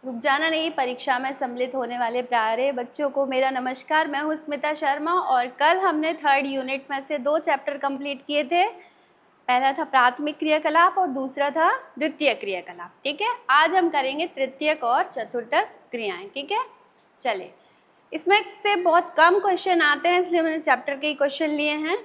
रुक जाना नहीं, परीक्षा में सम्मिलित होने वाले प्यारे बच्चों को मेरा नमस्कार। मैं हूँ स्मिता शर्मा और कल हमने 3rd यूनिट में से 2 चैप्टर कंप्लीट किए थे। पहला था प्राथमिक क्रियाकलाप और दूसरा था द्वितीय क्रियाकलाप। ठीक है, आज हम करेंगे तृतीयक और चतुर्थक क्रियाएं। ठीक है, चलिए। इसमें से बहुत कम क्वेश्चन आते हैं, इसलिए मैंने चैप्टर के ही क्वेश्चन लिए हैं।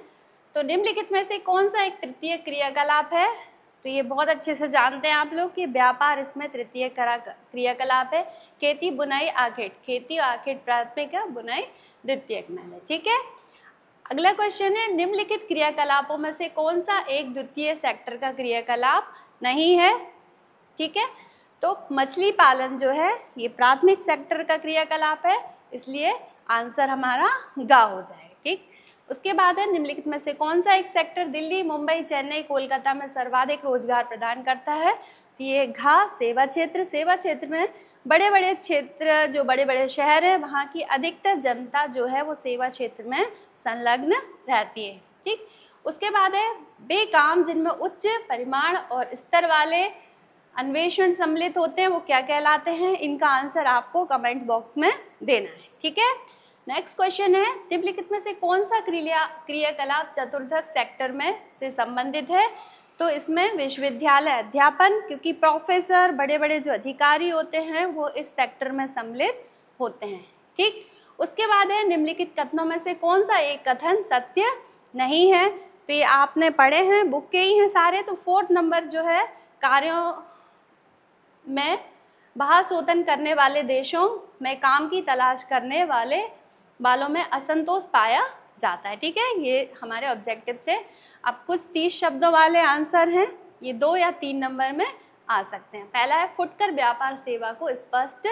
तो निम्नलिखित में से कौन सा एक तृतीय क्रियाकलाप है? तो ये बहुत अच्छे से जानते हैं आप लोग कि व्यापार इसमें तृतीय क्रियाकलाप है। खेती, बुनाई, आखेट। खेती और आखेट प्राथमिक है, बुनाई द्वितीयक में है। ठीक है, अगला क्वेश्चन है, निम्नलिखित क्रियाकलापों में से कौन सा एक द्वितीय सेक्टर का क्रियाकलाप नहीं है? ठीक है, तो मछली पालन जो है ये प्राथमिक सेक्टर का क्रियाकलाप है, इसलिए आंसर हमारा गा हो जाएगा। ठीक, उसके बाद है, निम्नलिखित में से कौन सा एक सेक्टर दिल्ली, मुंबई, चेन्नई, कोलकाता में सर्वाधिक रोजगार प्रदान करता है? तो ये घा सेवा क्षेत्र। सेवा क्षेत्र में बड़े बड़े क्षेत्र, जो बड़े बड़े शहर हैं, वहाँ की अधिकतर जनता जो है वो सेवा क्षेत्र में संलग्न रहती है। ठीक, उसके बाद है, वे काम जिनमें उच्च परिमाण और स्तर वाले अन्वेषण सम्मिलित होते हैं वो क्या कहलाते हैं? इनका आंसर आपको कमेंट बॉक्स में देना है। ठीक है, नेक्स्ट क्वेश्चन है, निम्नलिखित में से कौन सा क्रियाकलाप चतुर्थक सेक्टर में से संबंधित है? तो इसमें विश्वविद्यालय अध्यापन, क्योंकि प्रोफेसर, बड़े बड़े जो अधिकारी होते हैं वो इस सेक्टर में सम्मिलित होते हैं। ठीक, उसके बाद है, निम्नलिखित कथनों में से कौन सा एक कथन सत्य नहीं है? तो ये आपने पढ़े हैं, बुक के ही हैं सारे। तो 4th नंबर जो है, कार्यों में बाह्यशोधन करने वाले देशों में काम की तलाश करने वालों में असंतोष पाया जाता है। ठीक है, ये हमारे ऑब्जेक्टिव थे। अब कुछ 30 शब्दों वाले आंसर हैं, ये 2 या 3 नंबर में आ सकते हैं। पहला है, फुटकर व्यापार सेवा को स्पष्ट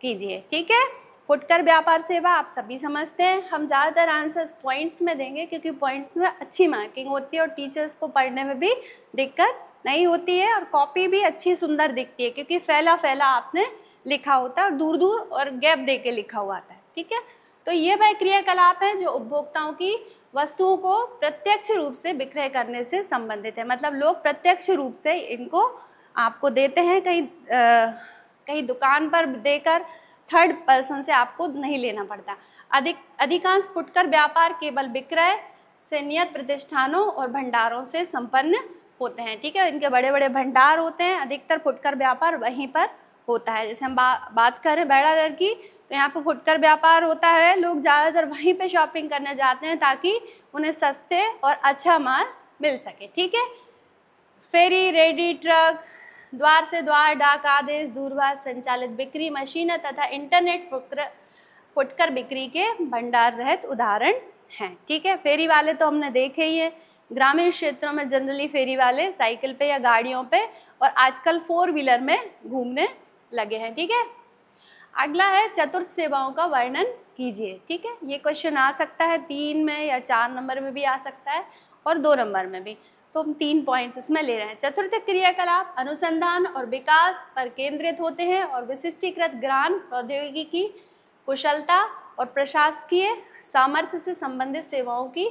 कीजिए। ठीक है, फुटकर व्यापार सेवा आप सभी समझते हैं। हम ज़्यादातर आंसर्स पॉइंट्स में देंगे, क्योंकि पॉइंट्स में अच्छी मार्किंग होती है और टीचर्स को पढ़ने में भी दिक्कत नहीं होती है और कॉपी भी अच्छी सुंदर दिखती है, क्योंकि फैला फैला आपने लिखा होता है और दूर दूर और गैप दे के लिखा हुआ आता है। ठीक है, तो ये वह क्रियाकलाप है जो उपभोक्ताओं की वस्तुओं को प्रत्यक्ष रूप से विक्रय करने से संबंधित है। मतलब लोग प्रत्यक्ष रूप से इनको आपको देते हैं, कहीं दुकान पर देकर, थर्ड पर्सन से आपको नहीं लेना पड़ता। अधिकांश फुटकर व्यापार केवल विक्रय से नियत प्रतिष्ठानों और भंडारों से संपन्न होते हैं। ठीक है, इनके बड़े बड़े भंडार होते हैं, अधिकतर फुटकर व्यापार वहीं पर होता है। जैसे हम बात करें बेड़ागर की, तो यहाँ पर फुटकर व्यापार होता है, लोग ज़्यादातर वहीं पे शॉपिंग करने जाते हैं ताकि उन्हें सस्ते और अच्छा माल मिल सके। ठीक है, फेरी, रेडी ट्रक, द्वार से द्वार डाक आदेश, दूरभाष संचालित बिक्री मशीनें तथा इंटरनेट फुटकर बिक्री के भंडार रहित उदाहरण हैं। ठीक है, फेरी वाले तो हमने देखे ही हैं। ग्रामीण क्षेत्रों में जनरली फेरी वाले साइकिल पे या गाड़ियों पे और आजकल 4 व्हीलर में घूमने लगे हैं। ठीक है, अगला है, चतुर्थ सेवाओं का वर्णन कीजिए। ठीक है, ये क्वेश्चन आ सकता है 3 में या 4 नंबर में भी आ सकता है और 2 नंबर में भी। तो हम 3 पॉइंट्स इसमें ले रहे हैं। चतुर्थ क्रियाकलाप अनुसंधान और विकास पर केंद्रित होते हैं और विशिष्टीकृत ज्ञान, प्रौद्योगिकी, कुशलता और प्रशासकीय सामर्थ्य से संबंधित सेवाओं की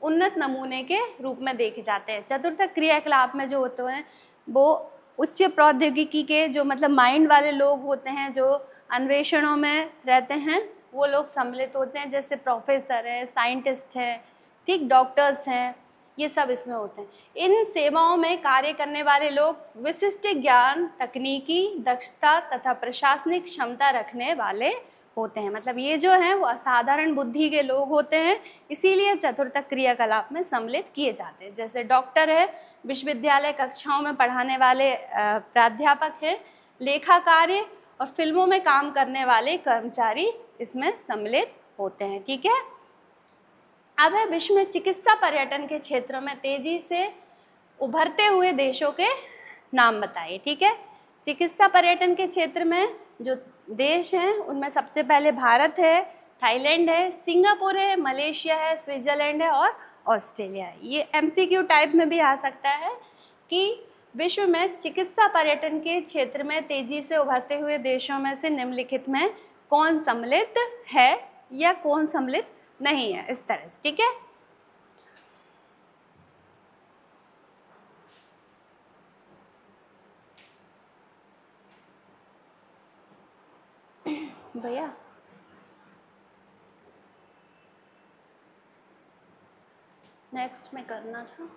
उन्नत नमूने के रूप में देखे जाते हैं। चतुर्थ क्रियाकलाप में जो होते हैं वो उच्च प्रौद्योगिकी के, जो मतलब माइंड वाले लोग होते हैं, जो अन्वेषणों में रहते हैं, वो लोग सम्मिलित होते हैं। जैसे प्रोफेसर हैं, साइंटिस्ट हैं, ठीक, डॉक्टर्स हैं, ये सब इसमें होते हैं। इन सेवाओं में कार्य करने वाले लोग विशिष्ट ज्ञान, तकनीकी दक्षता तथा प्रशासनिक क्षमता रखने वाले होते हैं। मतलब ये जो हैं वो असाधारण बुद्धि के लोग होते हैं, इसीलिए चतुर्थक क्रियाकलाप में सम्मिलित किए जाते हैं। जैसे डॉक्टर है, विश्वविद्यालय कक्षाओं में पढ़ाने वाले प्राध्यापक हैं, लेखा कार्य और फिल्मों में काम करने वाले कर्मचारी इसमें सम्मिलित होते हैं। ठीक है, अब है, विश्व में चिकित्सा पर्यटन के क्षेत्रों में तेजी से उभरते हुए देशों के नाम बताइए। ठीक है, चिकित्सा पर्यटन के क्षेत्र में जो देश हैं उनमें सबसे पहले भारत है, थाईलैंड है, सिंगापुर है, मलेशिया है, स्विट्जरलैंड है और ऑस्ट्रेलिया है। ये MCQ टाइप में भी आ सकता है कि विश्व में चिकित्सा पर्यटन के क्षेत्र में तेजी से उभरते हुए देशों में से निम्नलिखित में कौन सम्मिलित है या कौन सम्मिलित नहीं है, इस तरह से। ठीक है, भैया नेक्स्ट में करना था।